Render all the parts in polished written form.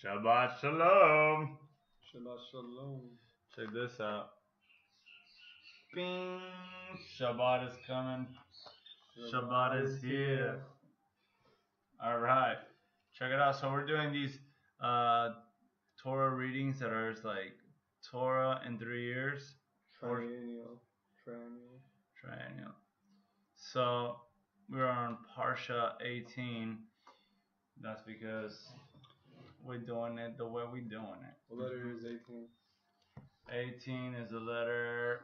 Shabbat Shalom. Shabbat Shalom. Check this out. Bing. Shabbat is coming. Shabbat is here. All right. Check it out. So we're doing these Torah readings that are just like Torah in 3 years. Triennial. So we're on Parashah 18. That's because we're doing it the way we're doing it. What letter is 18? 18 is the letter.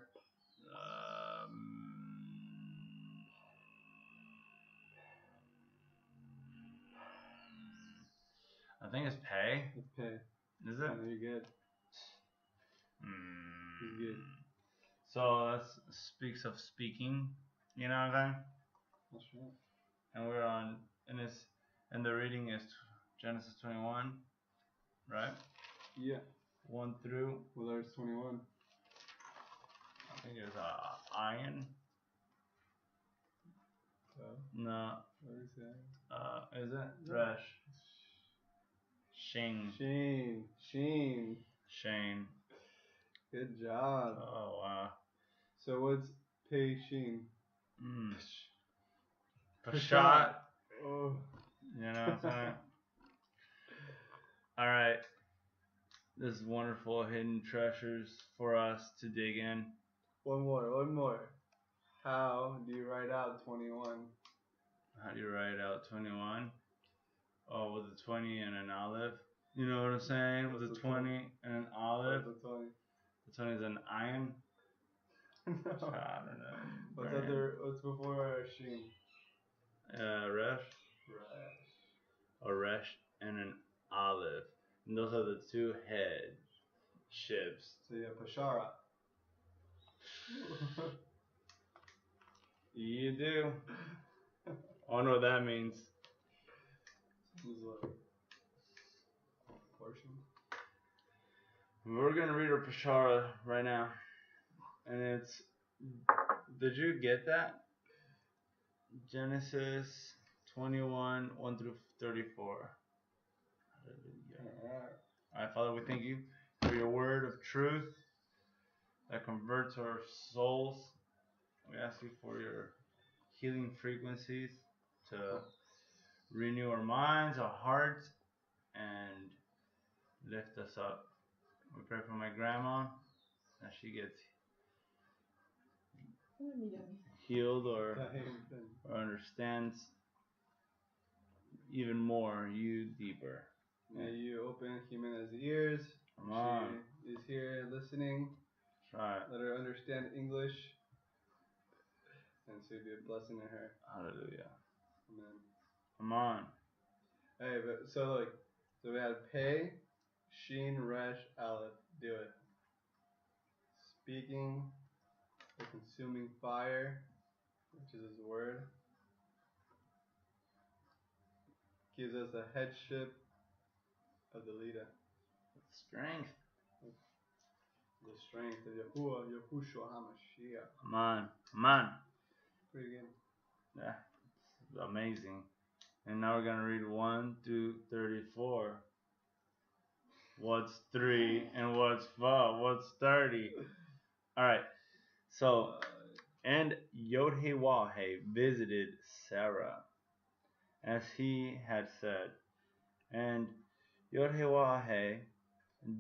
I think it's pay. It's pay. Is it? You're good. He's good. So that speaks of speaking. You know what I'm saying? That's right. And we're on, and the reading is Genesis 21, right? Yeah. 1 through. What letter is 21? I think it's iron. No. What is that? Is it? Resh. Shane. Sheen. Good job. Oh, wow. So what's pay sheen? Parashah. Oh. You know what I'm saying? All right. This is wonderful hidden treasures for us to dig in. One more. How do you write out 21? How do you write out 21? Oh, with a 20 and an olive. You know what I'm saying? With a 20 and an olive. What's the 20? The 20 is an iron. No. I don't know. What's before sheen? Resh. A resh and an olive. And those are the two head ships. So yeah, Pashara. You do. I don't know what that means. Portion. We're gonna read our Parashah right now, and it's. Did you get that? Genesis 21, 1 through 34. All right, Father, we thank you for your word of truth that converts our souls. We ask you for your healing frequencies to renew our minds, our hearts, and lift us up. We pray for my grandma that she gets healed or understands even more you deeper. May you open Jimena's ears. Come on. She is here listening. Try it. Let her understand English. And so be a blessing to her. Hallelujah. Amen. Come on. Hey, but so we had pay, sheen, resh, aleph. Do it. Speaking, the consuming fire, which is his word, gives us the headship of the leader. Strength. The strength of Yahushua HaMashiach. Come on. Pretty good. Yeah, it's amazing. And now we're going to read 1 through 34. What's 3 and what's 4? What's 30? All right. So, and Yod-Heh-Wah-Heh visited Sarah as he had said. And Yod-Heh-Wah-Heh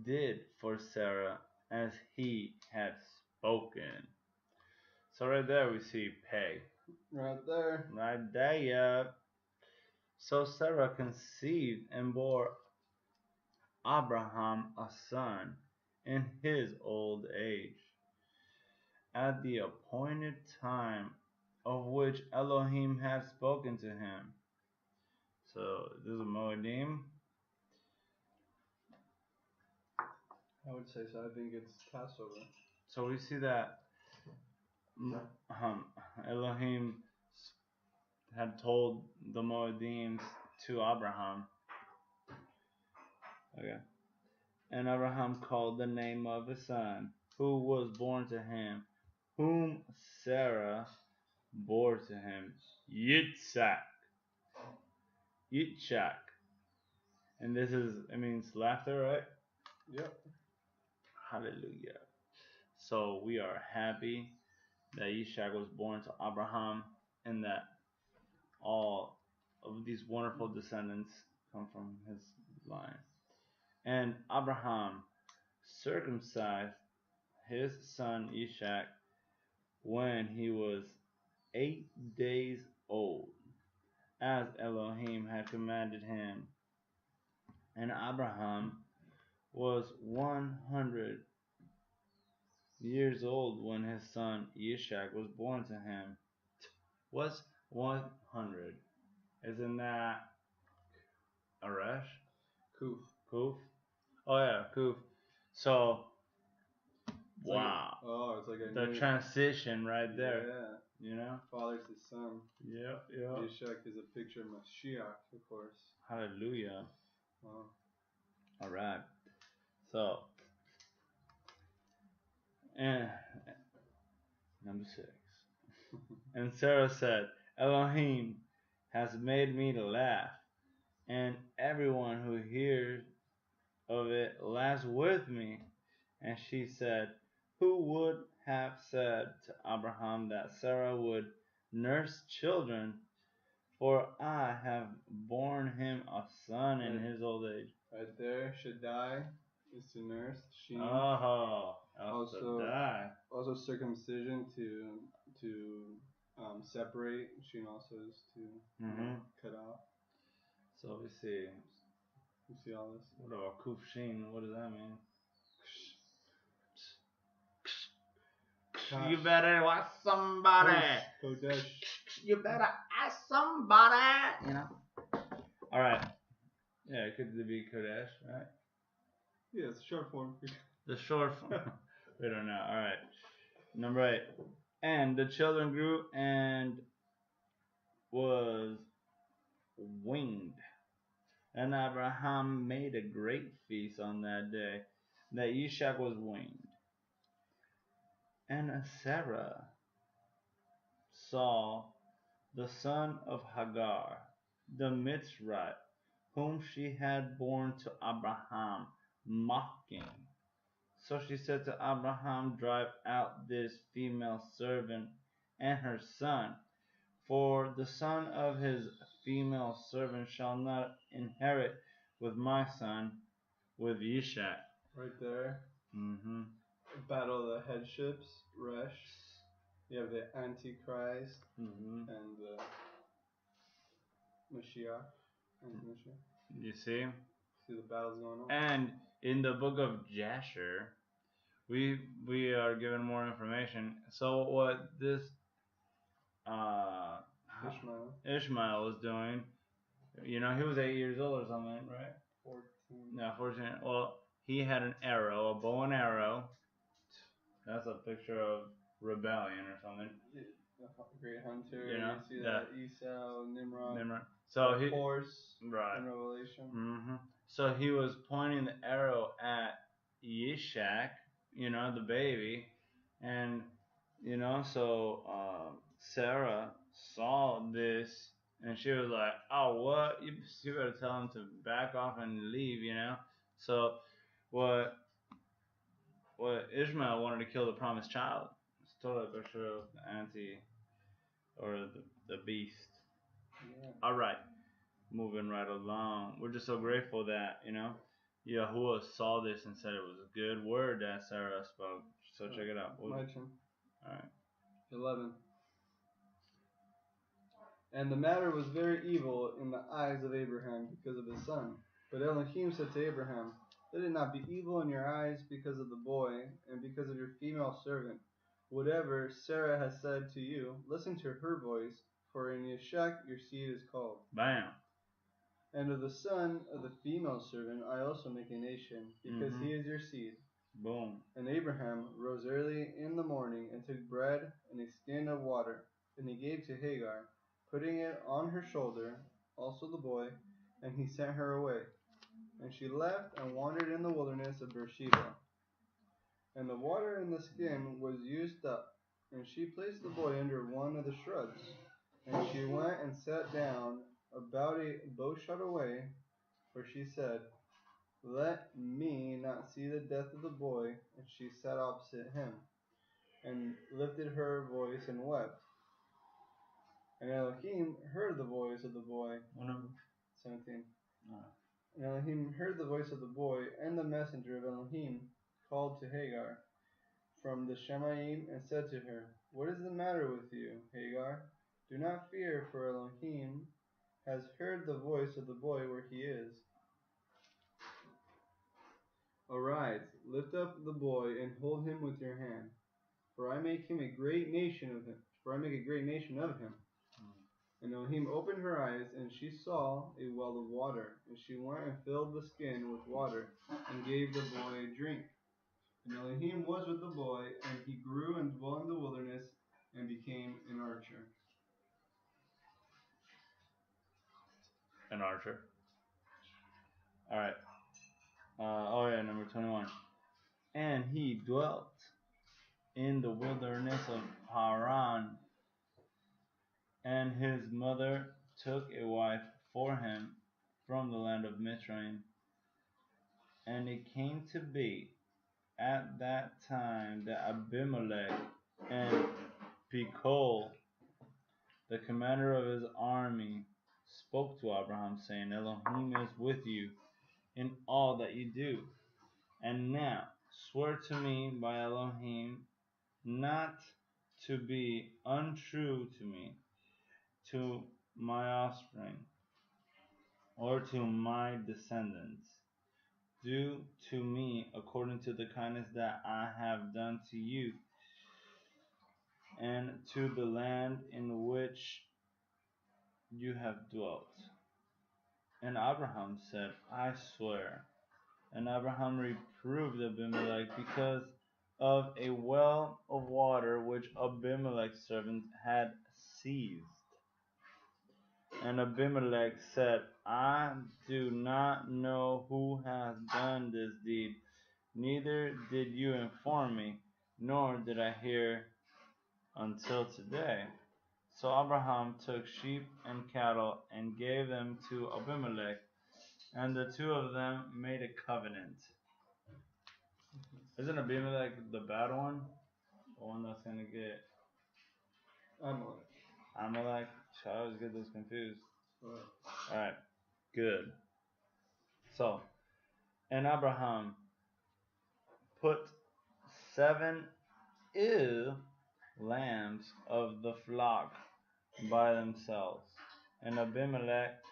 did for Sarah as he had spoken. So right there we see pay. Right there. Right there, yeah. So Sarah conceived and bore Abraham a son in his old age, at the appointed time of which Elohim had spoken to him. So this is a Moedim. I would say so. I think it's Passover. So we see that Elohim had told the Moedims to Abraham. Okay. And Abraham called the name of his son, who was born to him, whom Sarah bore to him, Yitzhak. And this is, it means laughter, right? Yep. Hallelujah. So we are happy that Ishak was born to Abraham and that all of these wonderful descendants come from his line. And Abraham circumcised his son Ishak when he was 8 days old, as Elohim had commanded him. And Abraham was 100 years old when his son Ishak was born to him. What's 100? Isn't that a resh? Kuf. Kuf? Oh yeah, kuf. So, It's wow. It's like a The new transition right there. Yeah. You know? Father to son. Yep. Ishak is a picture of Mashiach, of course. Hallelujah. Wow. All right. So, and number 6. And Sarah said, Elohim has made me to laugh, and everyone who hears of it laughs with me. And she said, who would have said to Abraham that Sarah would nurse children? For I have borne him a son in his old age. Right there, Shaddai is to nurse. Sheen. Oh, also circumcision to separate. Sheen also is to cut off. So we see. You see all this? What about Kuf Sheen? What does that mean? You better ask somebody. Kodesh. You better ask somebody. You know. All right. Yeah, it could be Kodesh, right? Yeah, it's short form. The short form. We don't know. All right. Number 8. And the children grew and was winged. And Abraham made a great feast on that day that Ishak was winged. And Sarah saw the son of Hagar, the Mitzrite, whom she had borne to Abraham, mocking. So she said to Abraham, drive out this female servant and her son, for the son of his female servant shall not inherit with my son, with Ishak. Right there. Battle of the headships, Resh. You have the Antichrist and the Mashiach. You see? See the battles going on. And in the book of Jasher, we are given more information. So what this Ishmael was doing, you know, he was 8 years old or something, right? 14. No, 14. Well, he had an arrow, a bow and arrow. That's a picture of rebellion or something. Great hunter. You know, see that Esau, Nimrod. So he horse. Right. In Revelation. So he was pointing the arrow at Ishak, you know, the baby, and you know, so Sarah saw this and she was like, "Oh, what? You better tell him to back off and leave," you know. So what Ishmael wanted to kill the promised child. It's totally a picture of the the beast. Yeah. All right. Moving right along. We're just so grateful that, you know, Yahuwah saw this and said it was a good word that Sarah spoke. So check it out. My turn. Alright. 11. And the matter was very evil in the eyes of Abraham because of his son. But Elohim said to Abraham, let it not be evil in your eyes because of the boy and because of your female servant. Whatever Sarah has said to you, listen to her voice, for in Yishak your seed is called. Bam. And of the son of the female servant I also make a nation, because he is your seed. Boom. And Abraham rose early in the morning and took bread and a skin of water, and he gave to Hagar, putting it on her shoulder, also the boy, and he sent her away. And she left and wandered in the wilderness of Beersheba. And the water in the skin was used up, and she placed the boy under one of the shrubs. And she went and sat down about a bow shot away For she said, "Let me not see the death of the boy." And she sat opposite him, and lifted her voice and wept. And Elohim heard the voice of the boy. 17. And Elohim heard the voice of the boy, and the messenger of Elohim called to Hagar from the Shemaim and said to her, "What is the matter with you, Hagar? Do not fear, for Elohim has heard the voice of the boy where he is. Arise, lift up the boy and hold him with your hand, for I make him a great nation of him. For I make a great nation of him." And Elohim opened her eyes, and she saw a well of water. And she went and filled the skin with water, and gave the boy a drink. And Elohim was with the boy, and he grew and dwelt in the wilderness, and became an archer. An archer. All right. Number 21. And he dwelt in the wilderness of Haran, and his mother took a wife for him from the land of Mitzrayim. And it came to be at that time that Abimelech and Pekol, the commander of his army, spoke to Abraham, saying, "Elohim is with you in all that you do. And now swear to me by Elohim not to be untrue to me, to my offspring, or to my descendants. Do to me according to the kindness that I have done to you, and to the land in which you have dwelt." And Abraham said, "I swear." And Abraham reproved Abimelech because of a well of water which Abimelech's servant had seized. And Abimelech said, "I do not know who has done this deed, neither did you inform me, nor did I hear until today." So Abraham took sheep and cattle and gave them to Abimelech, and the two of them made a covenant. Isn't Abimelech the bad one? The one that's going to get Amalek? I always get those confused. Alright, good. So, and Abraham put 7 ewe lambs of the flock by themselves. And Abimelech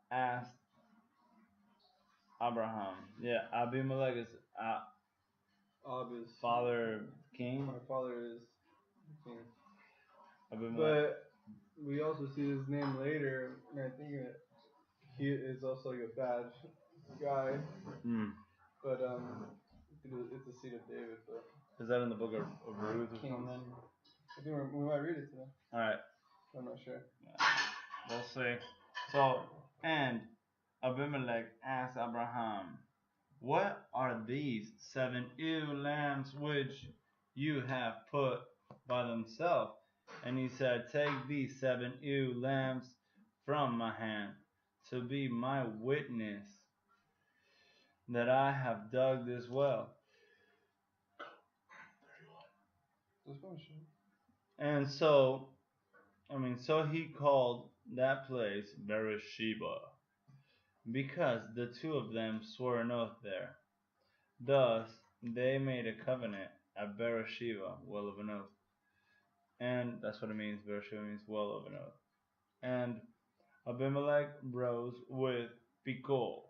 asked Abraham. Yeah, Abimelech is father king. My father is king. Abimelech. But we also see his name later, and I think he is also like a bad guy. But it's the seed of David. But is that in the book of Ruth or something? I think we might read it today. All right. I'm not sure. We'll see. So, and Abimelech asked Abraham, "What are these 7 ewe lambs which you have put by themselves?" And he said, "Take these 7 ewe lambs from my hand, to be my witness that I have dug this well." And so he called that place Beersheba, because the two of them swore an oath there. Thus they made a covenant at Beersheba, well of an oath. And that's what it means. Beersheba means well of an oath. And Abimelech rose with Pekol,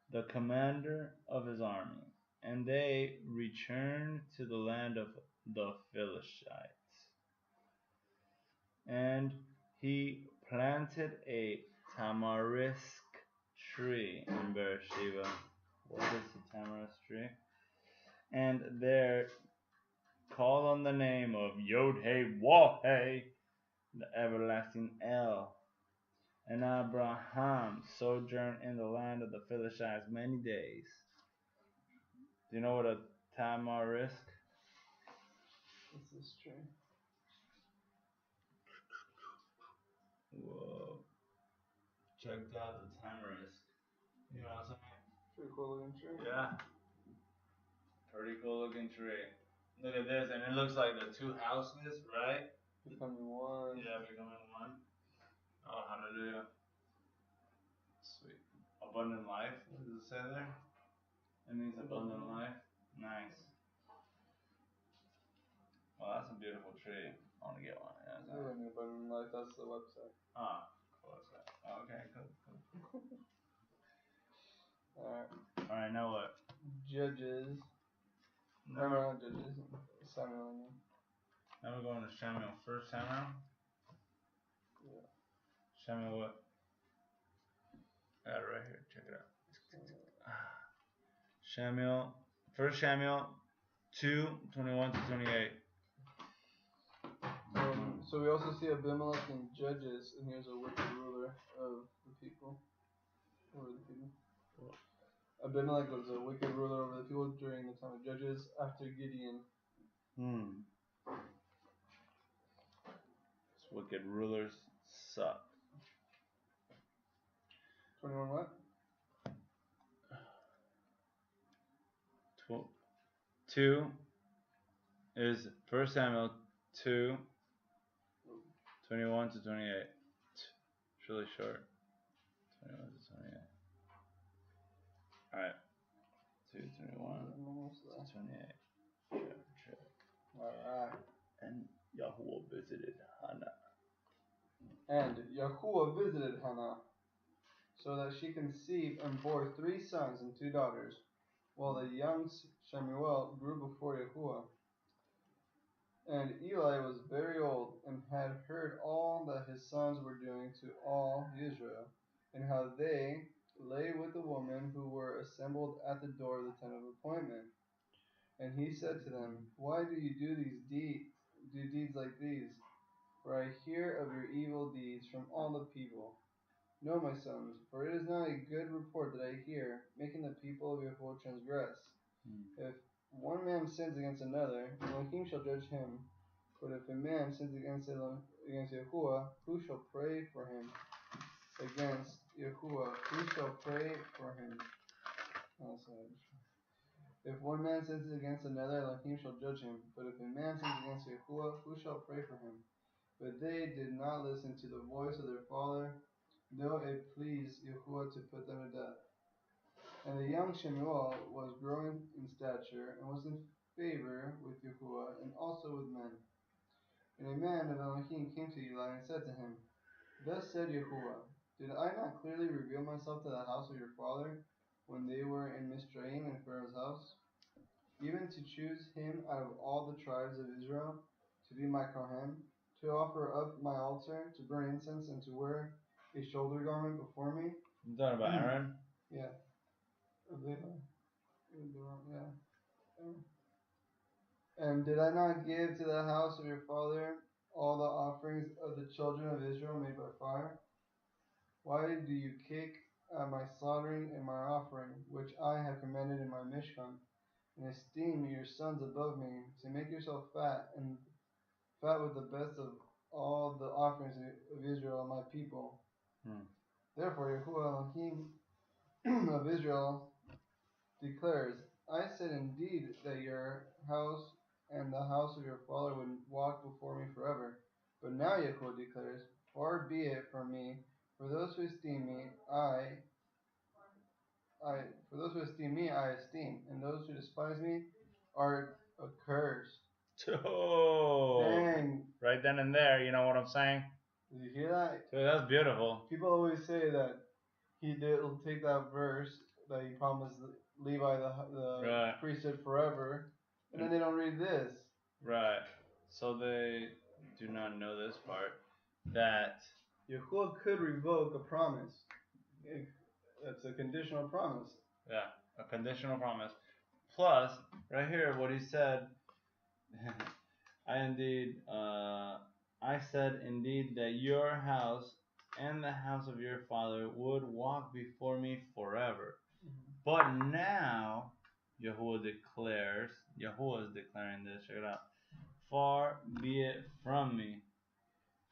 the commander of his army, and they returned to the land of the Philistines. And he planted a tamarisk tree in Beersheba. What is the tamarisk tree? And there called on the name of Yod-Heh-Wah-Heh, the everlasting El. And Abraham sojourned in the land of the Philistines many days. Do you know what a tamarisk? What's this tree? Whoa. Checked out the tamarisk. cool looking tree. Yeah. Pretty cool looking tree. Look at this, and it looks like the two houses, right? Becoming one. Yeah, becoming one. Oh, hallelujah. Sweet. Abundant life. What does it say there? It means abundant life. Nice. Well, that's a beautiful tree. I want to get one. Yeah, Abundant life. That's the website. Ah, cool. Oh, okay, cool. Alright, now what? Judges. No. Not Judges. Samuel. Now we're going to Samuel. First Samuel? Yeah. Samuel what? I got it right here. Check it out. First Samuel 2:21 to 28. So we also see Abimelech in Judges, and here's a wicked ruler of the people. Over the people. Abimelech was a wicked ruler over the people during the time of Judges after Gideon. These wicked rulers suck. 21 what? 2 is 1 Samuel 2:21 to 28. It's really short. 21 to 28. Alright. 2:21 to 28. Check. Alright. And Yahuwah visited Hannah. And Yahuwah visited Hannah, so that she conceived and bore 3 sons and 2 daughters, while the young Shemuel grew before Yahuwah. And Eli was very old, and had heard all that his sons were doing to all Israel, and how they lay with the women who were assembled at the door of the tent of appointment. And he said to them, Why do you do deeds like these? For I hear of your evil deeds from all the people. No, my sons, for it is not a good report that I hear, making the people of Yahuwah transgress. If one man sins against another, Elohim shall judge him. But if a man sins against Yahuwah, who shall pray for him? Against Yahuwah, who shall pray for him? If one man sins against another, Elohim shall judge him. But if a man sins against Yahuwah, who shall pray for him? But they did not listen to the voice of their father, though it pleased Yahuwah to put them to death. And the young Shemuel was growing in stature, and was in favor with Yahuwah, and also with men. And a man of Elohim came to Eli and said to him, Thus said Yahuwah, Did I not clearly reveal myself to the house of your father, when they were in Mizraim in Pharaoh's house, even to choose him out of all the tribes of Israel, to be my Kohen, to offer up my altar, to burn incense, and to wear a shoulder garment before me? You talking about Aaron? Yeah. And did I not give to the house of your father all the offerings of the children of Israel made by fire? Why do you kick at my slaughtering and my offering, which I have commanded in my Mishkan, and esteem your sons above me, to make yourself fat, and fat with the best of all the offerings of Israel, my people? Therefore, Yahuwah Elohim of Israel declares, I said indeed that your house and the house of your father would walk before me forever. But now Yahuwah declares, Far be it from me, for those who esteem me, I esteem, and those who despise me are accursed. Oh, Dang. right then and there, you know what I'm saying? Did you hear that? Dude, that's beautiful. People always say that he'll take that verse that he promised Levi the priesthood forever, and then they don't read this. Right. So they do not know this part, that Yahuwah could revoke a promise. That's a conditional promise. Yeah, a conditional promise. Plus, right here, what he said, I said indeed that your house and the house of your father would walk before me forever. But now, Yahuwah is declaring this, check it out. Far be it from me.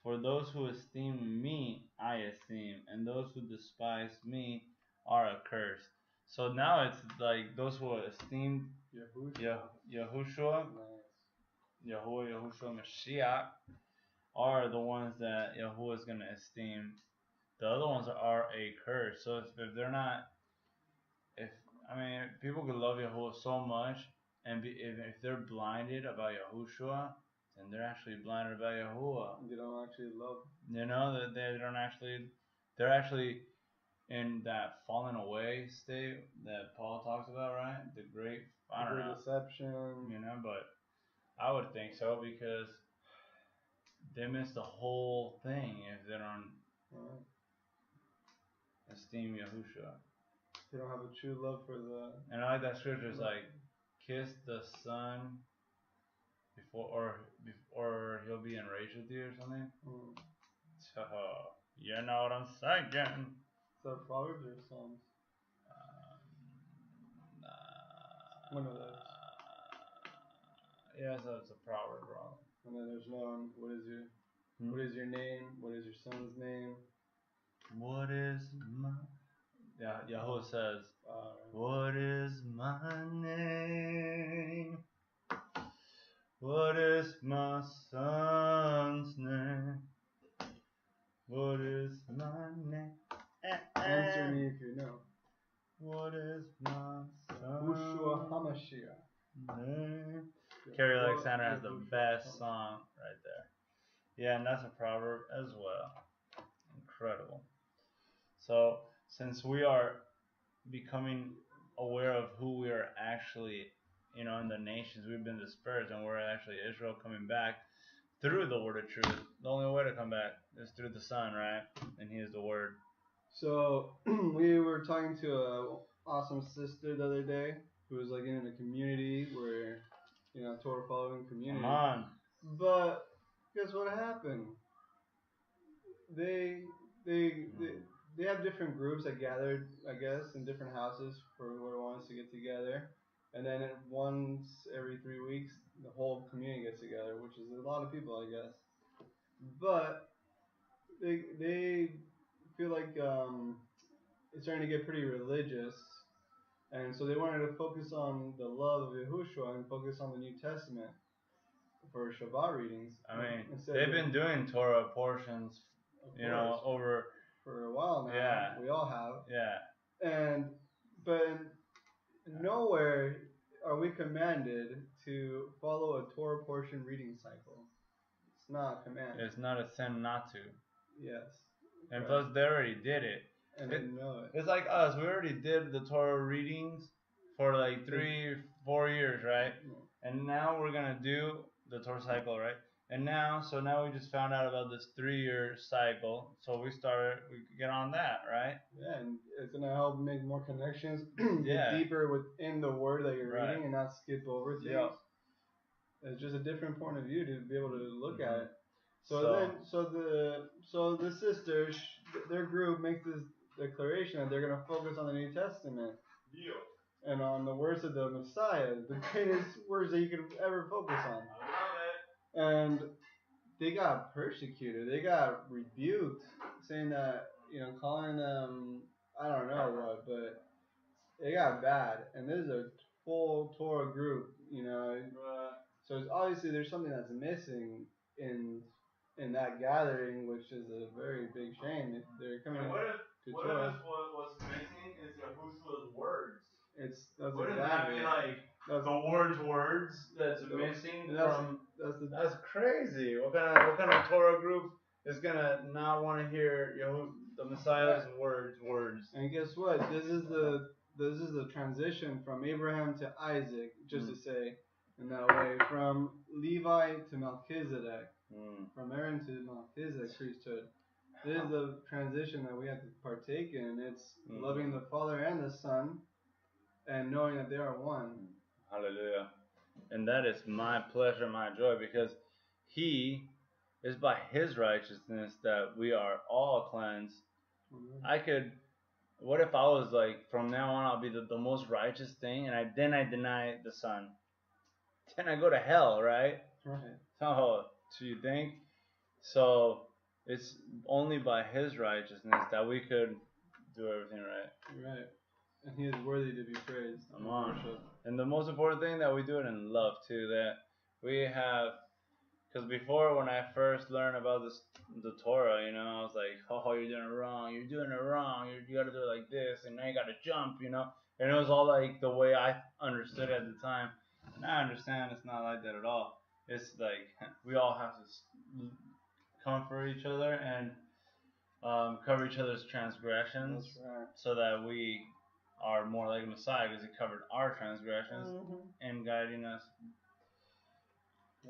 For those who esteem me, I esteem, and those who despise me are accursed. So now it's like those who esteem Yahushua. Yahushua, Nice. Yahushua Mashiach, are the ones that Yahuwah is going to esteem. The other ones are a curse. So if they're not, people could love Yahuwah so much, and if they're blinded about Yahushua, then they're actually blinded about Yahuwah. They don't actually love. You know, that they don't actually, they're actually in that fallen away state that Paul talks about, right? The great, I don't know, deception. You know, but I would think so because they miss the whole thing if they don't esteem Yahushua. They don't have a true love for the. And I like that scripture. It's like, kiss the Son before he'll be enraged with you or something. So you know what I'm saying. Is that Proverbs or Psalms? One of those. Yeah, so it's a proverb, bro. And then there's one. What is your name? What is your son's name? What is my? Yeah, Yahuwah says, what is my name? What is my son's name? What is my name? Answer me if you know. What is my Yahushua son's HaMashiach. name? Carrie Alexander has the best song right there. Yeah, and that's a proverb as well. Incredible. So, since we are becoming aware of who we are actually, in the nations, we've been dispersed, and we're actually Israel coming back through the word of truth. The only way to come back is through the Son, right? And He is the Word. So, we were talking to an awesome sister the other day who was like in a community where, Torah following community. Come on. But guess what happened? They have different groups that gathered, I guess, in different houses for whoever wants to get together. And then once every 3 weeks, the whole community gets together, which is a lot of people, I guess. But they feel like it's starting to get pretty religious. And so they wanted to focus on the love of Yahushua and focus on the New Testament for Shabbat readings. They've been doing Torah portions, over for a while now. Yeah. We all have. Yeah. But nowhere are we commanded to follow a Torah portion reading cycle. It's not a command. It's not a sin not to. Yes. And plus, they already did it. And they know it. It's like us. We already did the Torah readings for like 3-4 years, right? Yeah. And now we're going to do the Torah cycle, right? And now we just found out about this 3-year cycle. So we get on that, right? Yeah, and it's going to help make more connections, get deeper within the word that you're reading and not skip over things. Yeah. It's just a different point of view to be able to look at it. So the sisters, their group makes this declaration that they're going to focus on the New Testament. Yeah. And on the words of the Messiah, the greatest words that you could ever focus on. And they got persecuted. They got rebuked, saying that, calling them, I don't know what, but it got bad. And this is a full Torah group, So it's obviously there's something that's missing in that gathering, which is a very big shame. If they're coming to Torah. What's missing is Yahushua's words? Wouldn't that be like the words that's missing from? That's crazy. What kind of Torah group is gonna not want to hear the Messiah's words? And guess what? This is the transition from Abraham to Isaac, just to say in that way, from Levi to Melchizedek, from Aaron to Melchizedek priesthood. This is the transition that we have to partake in. It's loving the Father and the Son, and knowing that they are one. Hallelujah. And that is my pleasure, my joy, because He is by His righteousness that we are all cleansed. Mm-hmm. What if I was like, from now on, I'll be the most righteous thing, and I deny the Son? Then I go to hell, right? Right. So you think? So it's only by His righteousness that we could do everything right. Right. And he is worthy to be praised and Come on. worshipped. And the most important thing that we do it in love too. That we have, because before when I first learned about the Torah, you know, I was like, oh, you're doing it wrong. You're doing it wrong. You got to do it like this, and now you got to jump, you know. And it was all like the way I understood it at the time. And I understand it's not like that at all. It's like we all have to comfort each other and cover each other's transgressions. That's right. So that we are more like Messiah, because he covered our transgressions and guiding us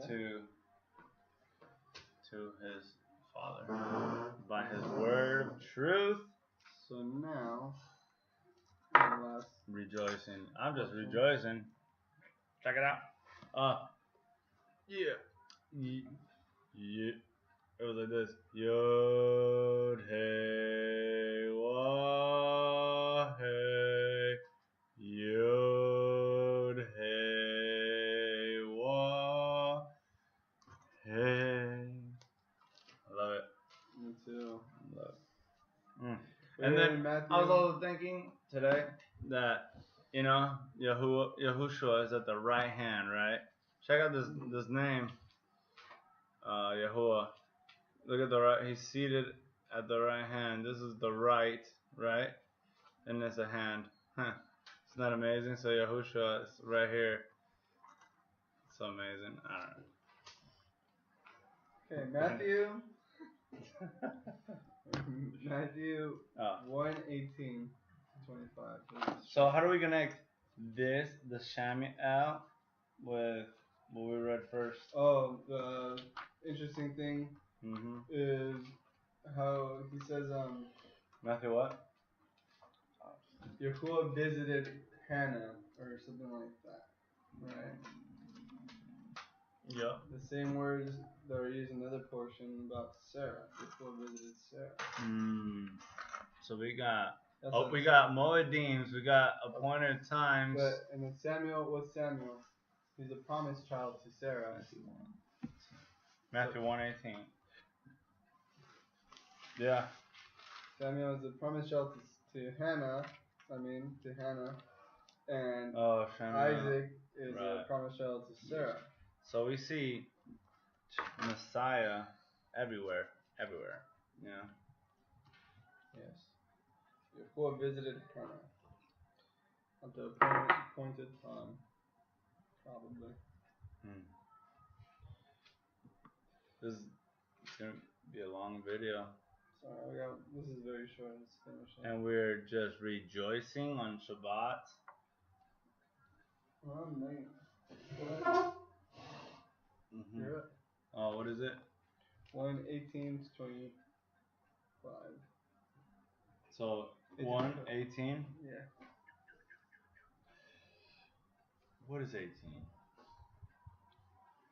to his Father by his word of truth. So now, the last Rejoicing. I'm just rejoicing. Check it out. Yeah. It was like this. Yod hey wah hey. Yod hey wah hey. I love it. Me too. Love it. And then Matthew, I was also thinking today that, you know, Yahushua is at the right hand, right? Check out this name, Yahuwah. Look at the right. He's seated at the right hand. This is the right, right? And it's a hand. Huh. It's not amazing. So Yahushua is right here. It's so amazing. I don't know. okay, Matthew 1:18 to 25. So how do we connect the Shamiel, with what we read first? Oh, the interesting thing is how he says, Matthew what? Yahuwah visited Hannah, or something like that, right? Yeah. The same words that are used in another portion about Sarah. Yahuwah visited Sarah. So we got Moedims, we got appointed times. But and then Samuel, he's a promised child to Sarah. Matthew 1:18. Yeah. Samuel is a promised child to Hannah. And Isaac is a promised child to Sarah. So we see Messiah everywhere. Yeah. Yes. Yahuwah visited Hannah at the appointed time, probably. This is gonna be a long video. Sorry, this is very short. It's finishing. And we're just rejoicing on Shabbat. Oh, man. Oh, what is it? 1:18 to 25. So 1:18. Yeah. What is 18?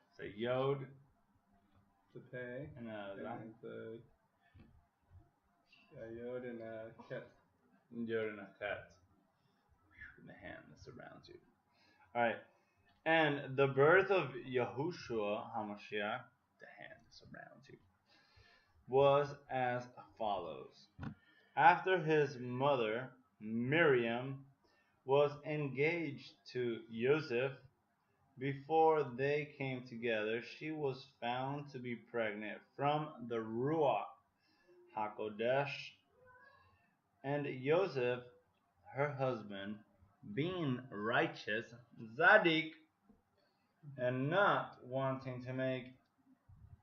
It's a yod. To pay. And a yod and a ket. Yod and a ket. And the hand that surrounds you. Alright. And the birth of Yahushua HaMashiach, the hand that surrounds you, was as follows. After his mother, Miriam, was engaged to Joseph, before they came together, she was found to be pregnant from the Ruach HaKodesh. And Joseph, her husband, being righteous, Zadik, and not wanting to make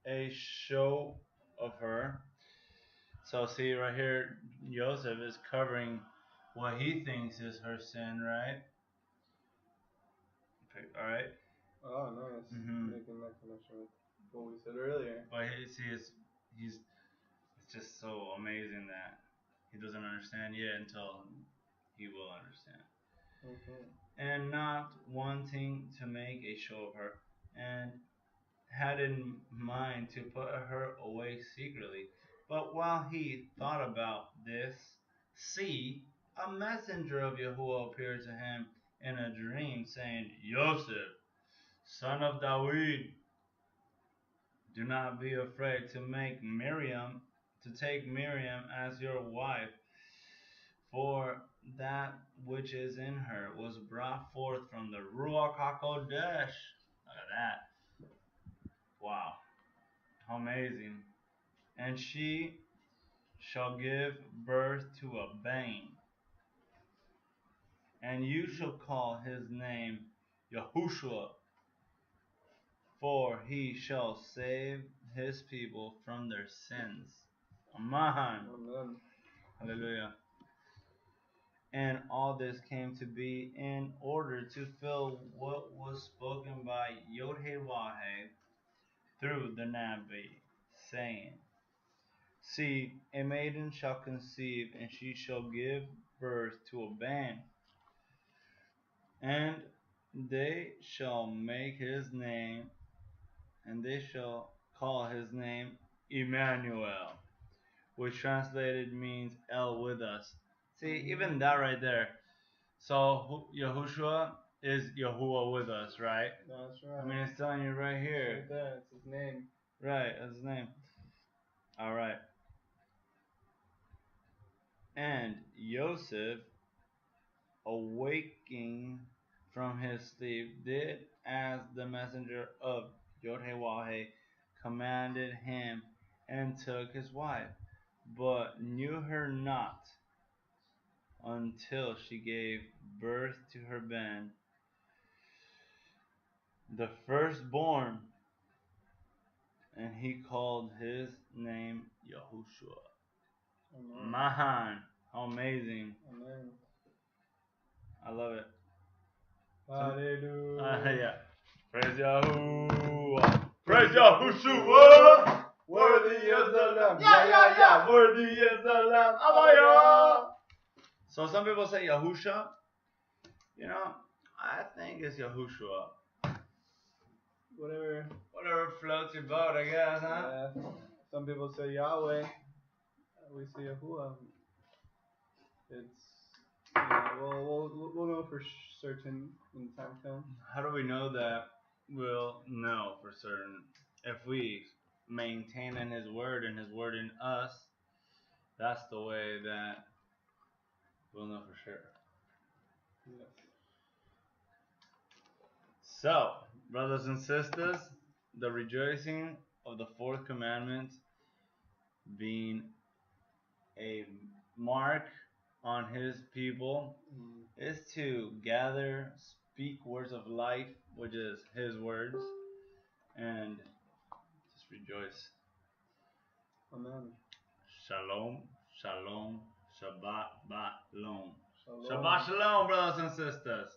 a show of her. So see right here, Joseph is covering what he thinks is her sin, right? Okay, all right. Oh, nice. Making that connection with what we said earlier. But it's just so amazing that he doesn't understand yet until he will understand. And not wanting to make a show of her, and had in mind to put her away secretly. But while he thought about this, see, a messenger of Yahuwah appeared to him in a dream, saying, Joseph, son of David, do not be afraid to take Miriam as your wife, for that which is in her was brought forth from the Ruach HaKodesh. Look at that. Wow. How amazing. And she shall give birth to a bane. And you shall call his name Yahushua, for he shall save his people from their sins. Amen. Amen. Hallelujah. And all this came to be in order to fill what was spoken by Yod-Heh-Vah-Heh through the Navi, saying, See, a maiden shall conceive, and she shall give birth to a band, and they shall make his name, and they shall call his name Emmanuel, which translated means El with us. See, even that right there. So Yahushua is Yahuwah with us, right? That's right. I mean, it's telling you right here. Right there. It's his name. Right, that's his name. All right. And Joseph, awaking from his sleep, did as the messenger of Yod-Heh-Vah-Heh commanded him, and took his wife, but knew her not until she gave birth to her Ben, the firstborn, and he called his name Yahushua. Amen. Mahan, how amazing. Amen. I love it. Hallelujah. Yeah. Praise Yahuwah. Praise Yahushua. Worthy is the Lamb. Yeah. Worthy is the Lamb. Amaya. So some people say Yahusha. You know, I think it's Yahushua. Whatever floats your boat, I guess, huh? Yeah. Some people say Yahweh. We say Yahuwah. It's we'll know for certain when the time comes. How do we know that? We'll know for certain if we maintain in His Word and His Word in us. That's the way that we'll know for sure. Yes. So, brothers and sisters, the rejoicing of the fourth commandment being a mark on His people is to gather, speak words of life, which is His words, and just rejoice. Amen. Shalom, shalom, Shabbat, shalom. Shalom. Shabbat shalom, brothers and sisters.